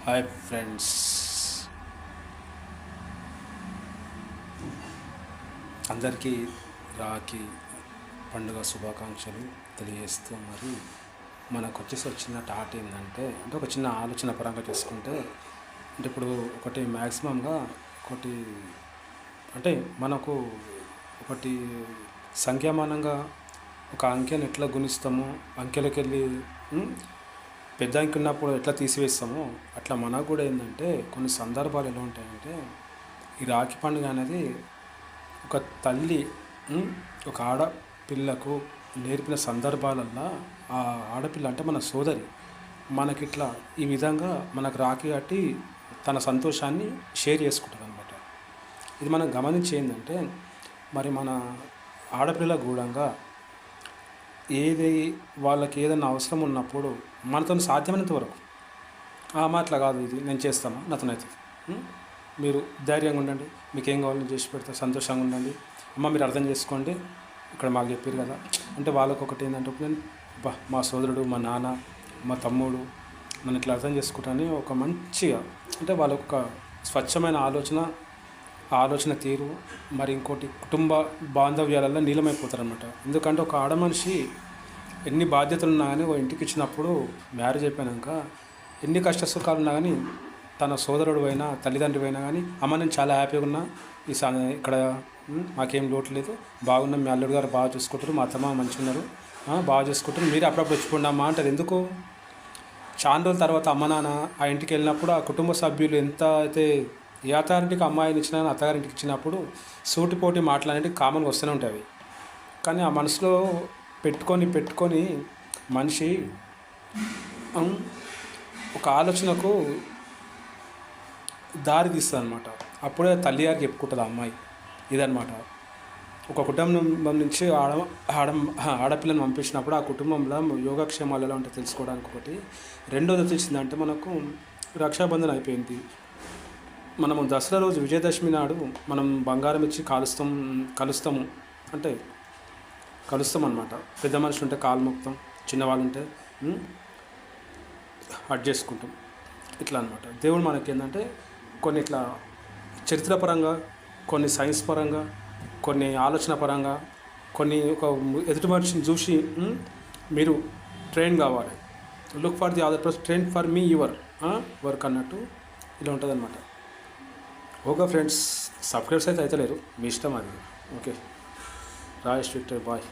Hi friends, అందరికీ రాఖీ పండుగ శుభాకాంక్షలు తెలియజేస్తూ మరి మనకు వచ్చిన టాట్ ఏంటంటే ఒక చిన్న ఆలోచన పరంగా చేసుకుంటే ఇప్పుడు ఒకటి మ్యాక్సిమంగా ఒకటి మనకు ఒకటి సంఖ్యామానంగా ఒక అంకెను ఎట్లా గుణిస్తామో అంకెలకు వెళ్ళి పెద్ద అంకె ఉన్నప్పుడు ఎట్లా తీసివేస్తామో అట్లా మనకు కూడా ఏంటంటే కొన్ని సందర్భాలు ఎలా ఉంటాయంటే ఈ రాఖీ పండుగ అనేది ఒక తల్లి ఒక ఆడపిల్లకు నేర్పిన సందర్భాలల్లో ఆ ఆడపిల్ల అంటే మన సోదరి మనకిట్లా ఈ విధంగా మనకు రాఖీ కట్టి తన సంతోషాన్ని షేర్ చేసుకుంటుంది అనమాట. ఇది మనం గమనించి ఏంటంటే మరి మన ఆడపిల్ల గూఢంగా ఏది వాళ్ళకి ఏదైనా అవసరం ఉన్నప్పుడు మనతో సాధ్యమైనంత వరకు అట్లా కాదు, ఇది నేను చేస్తాను, నాతో అవుతుంది, మీరు ధైర్యంగా ఉండండి, మీకు ఏం కావాలని చేసి పెడతా, సంతోషంగా ఉండండి, మీరు అర్థం చేసుకోండి, ఇక్కడ మాకు చెప్పారు కదా అంటే వాళ్ళకు ఒకటి ఏంటంటే నేను మా సోదరుడు, మా నాన్న, మా తమ్ముడు నన్ను ఇట్లా అర్థం చేసుకుంటానని ఒక మంచిగా అంటే వాళ్ళకు ఒక స్వచ్ఛమైన ఆలోచన తీరు. మరి ఇంకోటి కుటుంబ బాంధవ్యాలలో నీలమైపోతారనమాట. ఎందుకంటే ఒక ఆడమనిషి ఎన్ని బాధ్యతలు ఉన్నా కానీ ఒక ఇంటికి ఇచ్చినప్పుడు మ్యారేజ్ అయిపోయాక ఎన్ని కష్ట సుఖాలు ఉన్నా కానీ తన సోదరుడు అయినా తల్లిదండ్రులు అయినా కానీ నేను చాలా హ్యాపీగా ఉన్నా, ఇక్కడ మాకేం లోటు లేదు, బాగున్నాం, మీ అల్లుడు గారు బాగా చూసుకుంటారు, మా అత్తమ్మ మంచిగా ఉన్నారు, బాగా చూసుకుంటారు, మీరు అప్పుడప్పుడు వచ్చిపోండమ్మా అంటారు. ఎందుకు చాలా రోజుల తర్వాత అమ్మ నాన్న ఆ ఇంటికి వెళ్ళినప్పుడు ఆ కుటుంబ సభ్యులు ఎంత అయితే ఏ అత్తారింటికి అమ్మాయిని ఇచ్చినా అత్తగారింటికి ఇచ్చినప్పుడు సూటిపోటి మాటలనేవి కామన్గా వస్తూనే ఉంటాయి. కానీ ఆ మనసులో పెట్టుకొని మనిషి ఒక ఆలోచనకు దారి తీస్తుంది అనమాట. అప్పుడే తల్లి గారికి చెప్పుకుంటుంది ఆ అమ్మాయి ఇదనమాట. ఒక కుటుంబం నుంచి ఆడపిల్లని పంపించినప్పుడు ఆ కుటుంబంలో యోగక్షేమాలు ఎలా ఉంటాయో తెలుసుకోవడానికి ఒకటి. రెండోది వచ్చేసిందంటే మనకు రక్షాబంధన అయిపోయింది. మనము దసరా రోజు విజయదశమి నాడు మనం బంగారం ఇచ్చి కలుస్తాం అనమాట. పెద్ద మనుషులు ఉంటే కాలు మొక్తాం, చిన్నవాళ్ళు ఉంటే హట్ చేసుకుంటాం, ఇట్లా అనమాట. దేవుడు మనకి ఏంటంటే కొన్ని ఇట్లా చరిత్రపరంగా, కొన్ని సైన్స్ పరంగా, కొన్ని ఆలోచన పరంగా, కొన్ని ఒక ఎదుటి మనిషిని చూసి మీరు ట్రైన్ కావాలి, look for the other person, train for me your work అన్నట్టు ఇలా ఉంటుంది అనమాట. ఓకే ఫ్రెండ్స్, సబ్స్క్రైబ్స్ అయితే లేరు, మీ ఇష్టం అది. Okay, Rajesh Victor, bye.